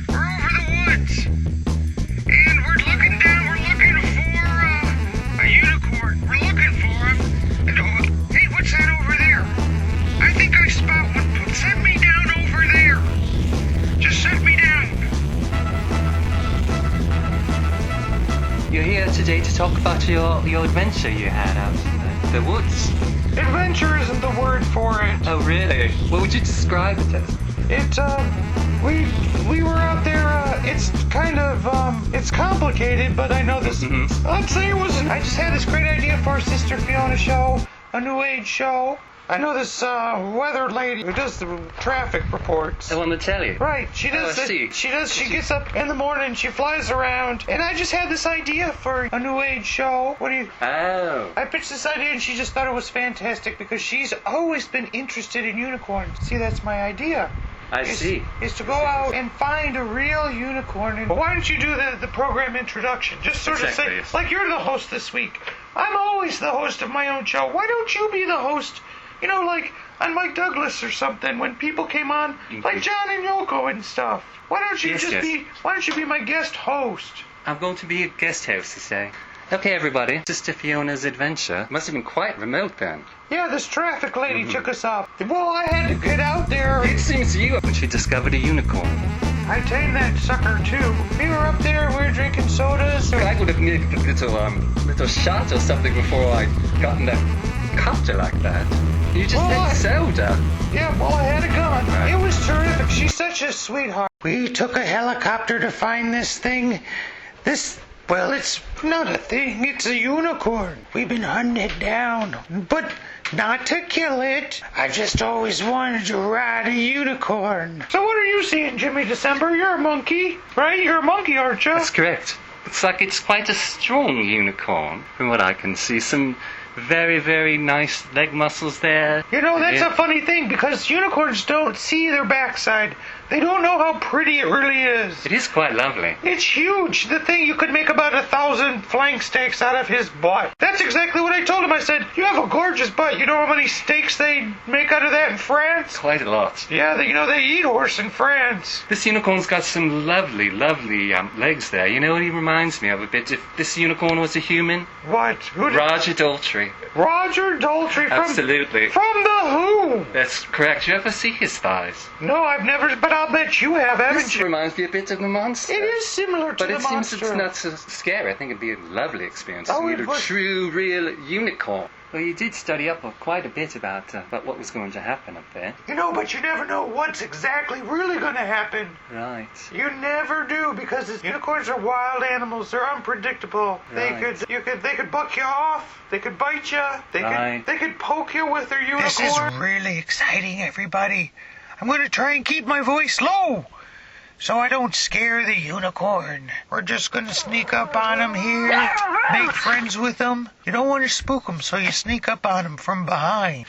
We're over the woods. And we're looking down. We're looking for a unicorn. We're looking for him. And hey, what's that over there? I think I spot one. Set me down over there. Just set me down. You're here today to talk about your adventure you had out in the woods. Adventure isn't the word for it. Oh, really? What would you describe it as? We were out there, it's kind of, it's complicated, but I know this, let's say I just had this great idea for a Sister Fiona show, a new age show. I know this, weather lady who does the traffic reports. Oh, on the telly? Right, she does, she gets up in the morning, she flies around, and I just had this idea for a new age show. Oh. I pitched this idea and she just thought it was fantastic because she's always been interested in unicorns. See, that's my idea. I see. Is to go out and find a real unicorn. And why don't you do the program introduction? Just sort of say, like you're the host this week. I'm always the host of my own show. Why don't you be the host? You know, like on Mike Douglas or something, when people came on, like John and Yoko and stuff. Why don't you be my guest host? I'm going to be a guest host today. Okay, everybody. Sister Fiona's adventure must have been quite remote then. Yeah, this traffic lady took us up. Well, I had to get out there. It seems to you when she discovered a unicorn. I tamed that sucker too. We were up there, we were drinking sodas. I would have needed a little shot or something before I got in that copter like that. You just had soda. Yeah, well, I had a gun. Right. It was terrific. She's such a sweetheart. We took a helicopter to find this thing. Well, it's not a thing. It's a unicorn. We've been hunting it down, but not to kill it. I just always wanted to ride a unicorn. So what are you seeing, Jimmy December? You're a monkey, right? You're a monkey, aren't you? That's correct. Looks like it's quite a strong unicorn, from what I can see. Some very, very nice leg muscles there. You know, that's a funny thing, because unicorns don't see their backside. They don't know how pretty it really is. It is quite lovely. It's huge. The thing, you could make about 1,000 flank steaks out of his butt. That's exactly what I told him. I said, you have a gorgeous butt. You know how many steaks they make out of that in France? Quite a lot. Yeah, they eat horse in France. This unicorn's got some lovely, lovely legs there. You know what he reminds me of a bit? If this unicorn was a human? What? Roger Daltrey. Roger Daltrey from... Absolutely. From The Who. That's correct. You ever see his thighs? No, I've never, but I'll bet you have, haven't This you? reminds me a bit of the monster. It is similar to the monster. But it seems it's not so scary. I think it'd be a lovely experience to meet a true, real unicorn. Well, you did study up quite a bit about what was going to happen up there. You know, but you never know what's exactly really going to happen. Right. You never do, because unicorns are wild animals. They're unpredictable. Right. They could buck you off. They could bite you. They could poke you with their unicorn. This is really exciting, everybody. I'm going to try and keep my voice low, so I don't scare the unicorn. We're just going to sneak up on him here, make friends with him. You don't want to spook him, so you sneak up on him from behind.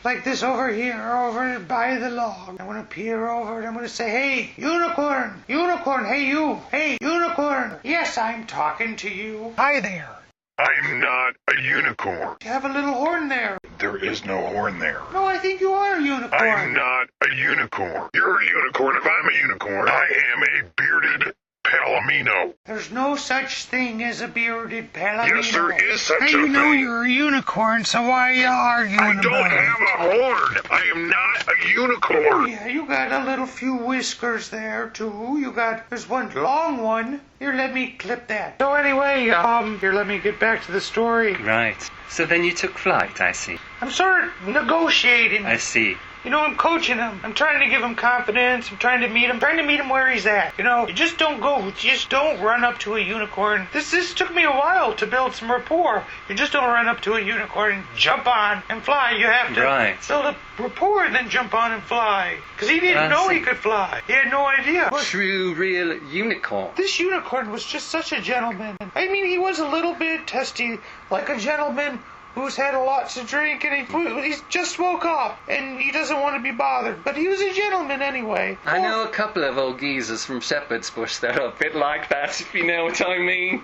Like this over here, over by the log. I'm going to peer over and I'm going to say, hey, unicorn, hey you, hey, unicorn. Yes, I'm talking to you. Hi there. I'm not a unicorn. You have a little horn there. There is no horn there. No, I think you are a unicorn. I'm not a unicorn. You're a unicorn if I'm a unicorn. I am a bearded palomino. There's no such thing as a bearded palomino. Yes, there is such a thing. You know you're a unicorn, so why are you arguing about it? I don't have a horn. I am not a unicorn. Yeah, you got a little few whiskers there, too. There's one long one. Here, let me clip that. So anyway, here, let me get back to the story. Right. So then you took flight, I see. I'm sort of negotiating. I see. You know, I'm coaching him. I'm trying to give him confidence. I'm trying to meet him where he's at. You know, you just don't run up to a unicorn. This took me a while to build some rapport. You just don't run up to a unicorn, jump on, and fly. You have to build a rapport and then jump on and fly. Because he didn't know he could fly. He had no idea. True, real unicorn. This unicorn was just such a gentleman. I mean, he was a little bit testy, like a gentleman who's had a lot to drink, and he's just woke up, and he doesn't want to be bothered. But he was a gentleman anyway. I know a couple of old geezers from Shepherd's Bush that are a bit like that, if you know what I mean.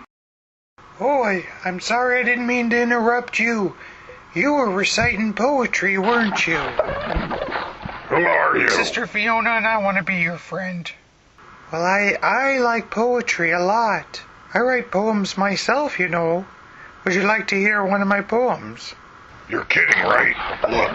Oh, I'm sorry, I didn't mean to interrupt you. You were reciting poetry, weren't you? Who are you? Sister Fiona, and I want to be your friend. Well, I like poetry a lot. I write poems myself, you know. Would you like to hear one of my poems? You're kidding, right? Look,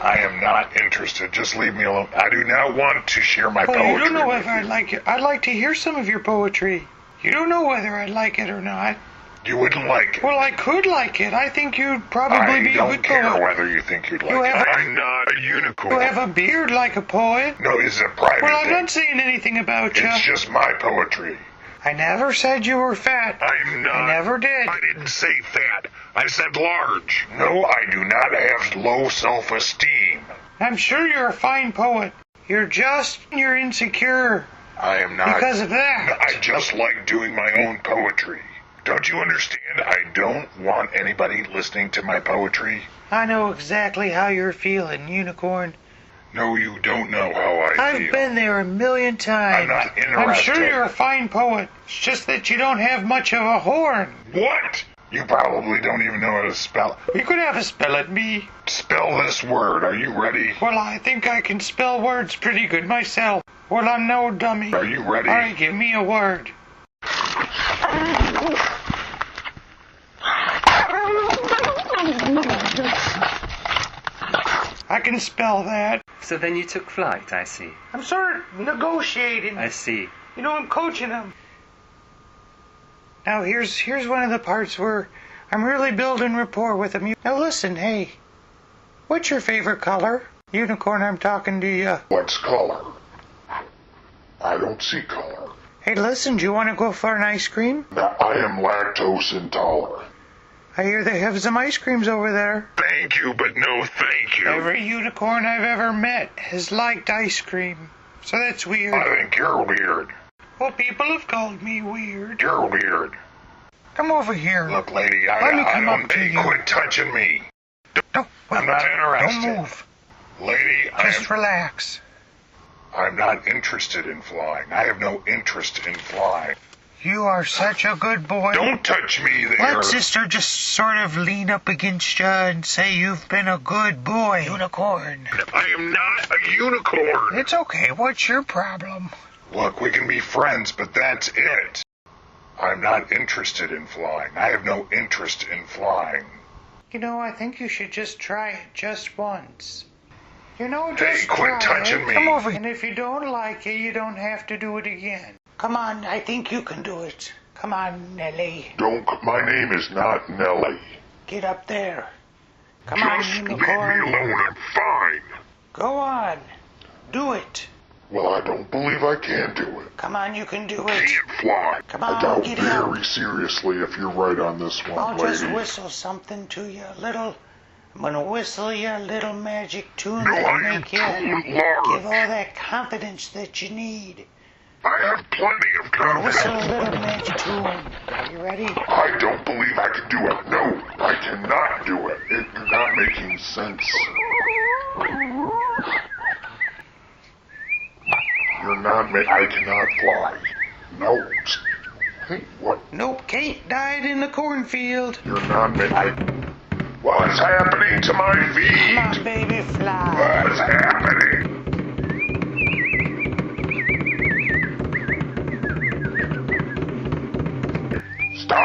I am not interested. Just leave me alone. I do not want to share my poetry. You don't know whether I'd like it. I'd like to hear some of your poetry. You don't know whether I'd like it or not. You wouldn't like it. Well, I could like it. I think you'd probably be a good poet. I don't care whether you think you'd like it. I'm not a unicorn. You have a beard like a poet. No, it's a private Well, I'm thing. not saying anything about you. It's just my poetry. I never said you were fat. I'm not. I never did. I didn't say fat. I said large. No, I do not have low self-esteem. I'm sure you're a fine poet. You're insecure. I am not. Because of that. I just like doing my own poetry. Don't you understand? I don't want anybody listening to my poetry. I know exactly how you're feeling, Unicorn. No, you don't know how I feel. I've been there a million times. I'm not interested. I'm sure you're a fine poet. It's just that you don't have much of a horn. What? You probably don't even know how to spell. You could have a spell at me. Spell this word. Are you ready? Well, I think I can spell words pretty good myself. Well, I'm no dummy. Are you ready? All right, give me a word. I can spell that. So then you took flight, I see. I'm sort of negotiating. I see. You know, I'm coaching them. Now, here's one of the parts where I'm really building rapport with them. Now, listen, hey. What's your favorite color? Unicorn, I'm talking to you. What's color? I don't see color. Hey, listen, do you want to go for an ice cream? Now, I am lactose intolerant. I hear they have some ice creams over there. Thank you, but no thank you. Every unicorn I've ever met has liked ice cream. So that's weird. I think you're weird. Well, people have called me weird. You're weird. Come over here. Look, lady, Let me come up to you. Quit touching me. No, wait. I'm not interested. Don't move. Lady, Just relax. I'm not interested in flying. I have no interest in flying. You are such a good boy. Don't touch me there. Let sister just sort of lean up against you and say you've been a good boy. Unicorn. I am not a unicorn. It's okay. What's your problem? Look, we can be friends, but that's it. I'm not interested in flying. I have no interest in flying. You know, I think you should just try it just once. You know, just Hey, quit touching me. Come over. And if you don't like it, you don't have to do it again. Come on, I think you can do it. Come on, Nellie. My name is not Nellie. Get up there. Come Just on, leave unicorn. me alone. I'm fine. Go on. Do it. Well, I don't believe I can do it. Come on, you can do I it. can't fly. Come I on, doubt get very out. seriously if you're right on this one, I'll lady. just whistle something to you. I'm gonna whistle you a little magic tune No, that'll I am make you too give large. all that confidence that you need. I have plenty of Whistle a confidence. little magic tune. Are you ready? I don't believe I can do it. No, I cannot do it. It's not making sense. I cannot fly. No. Hey, what? Nope, Kate died in the cornfield. You're not What is happening to my feet? Come on, baby, fly. What is happening? Stop!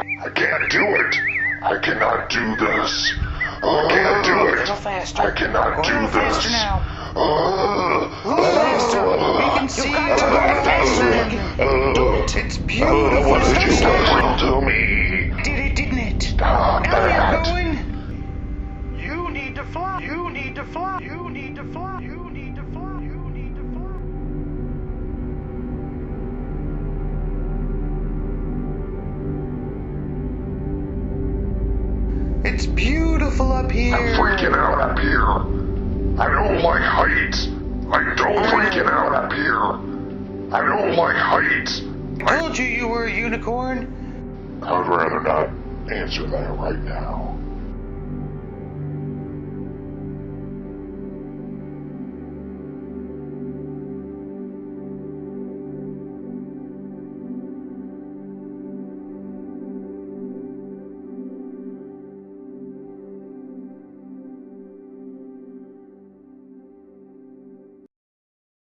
I can't do it. I cannot do this. I can't do A it. little faster. I cannot Go a do little faster this. now. A little faster. We can see you. Go faster. Do it. It's beautiful. What did you do to me? Did it, didn't it? Stop Now that. you're going. You need to fly. You need to fly. You need to fly. You need to fly. You need to fly. It's beautiful up here. I'm freaking out up here. I don't like heights. I don't freaking out up here. I don't like heights. I told you you were a unicorn. I would rather not answer that right now.